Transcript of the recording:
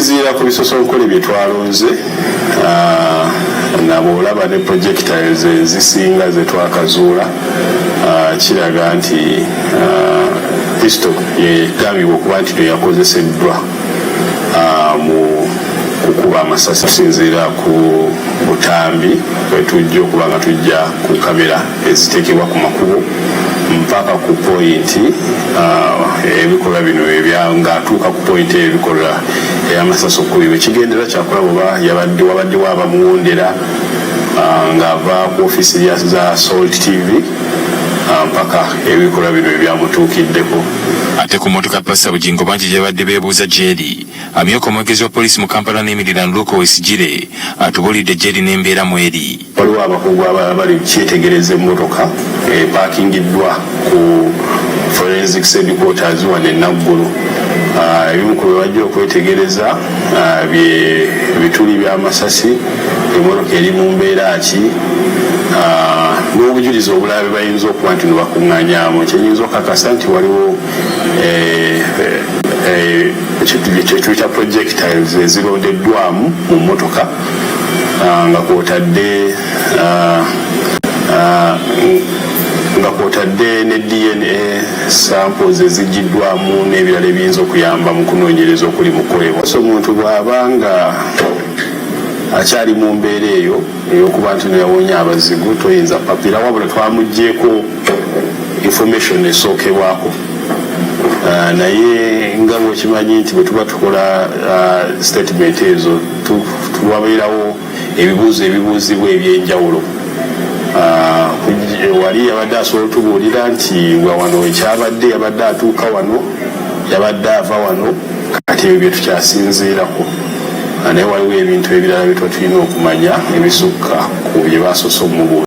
okusinziira ku bisosonkole bye twalonze nabo olaba ne projectiles ezisinga ze twakazuula kiraga nti pistol yegambibwa okuba nti teyakozeseddwa mu kukuba amasasi asinziira ku butambi bwetujja okuba nga tujja ku kamera eziteekebwa ku makubo mpaka ku pointi ebikolwa bino nga atuuka ku pointi ebikolwa ey'amasasi okubibwa. Ekigendera kyakulaba oba wabadde waaba muwondera ng'ava ku ofiisi za Salt TV mpaka ebikolwa bino ebyamutuukiddeko. Ate ku mmotoka Passa Bujingo bangi gye badde beebuuza Jerry amyuka omwogezi wa poliisi mu Kampala n'emirira Nluko Wesigire atubuulidde Jerry n'embeera mu eri. Waliwo abakugu abali kyetegereza emmotoka epaakingiddwa ku forensic headquarters wano e Naggulu. Ebimu ku bye bajja okwetegereza bituli by'amasasi, emmotoka eri mu mbeera ki, n'obujulizi obulala bye bayinza okuba nti nebakuŋŋaanyaamu. Kyenyinza okakasa nti waliwo kyetuyita projectiles ezirondeddwamu mu mmotoka nga kwotadde ne DNA samples eziggiddwamu n'ebirala ebiyinza okuyamba mu kunoonyereza okuli mu kukolebwa. So omuntu bw'abanga akyali mu mbeera eyo ey'okuba nti neyawonya abazigu toyinza papira, wabula twamuggyeko information esookebwako. Naye nga bwekimanyi nti bwe tuba tukola statement ezo tuwabeerawo ebibuuzo ebibuuzibwa ebyenjawulo. Wali yabadde asobola otubuulira nti wano ekyabadde yabadde atuuka wano, yabadde ava wano, kati ebyo bye tukyasinziirako. Naye waliwo ebintu ebirala bye tulina okumanya ebisukka ku bye basoose omubuuza.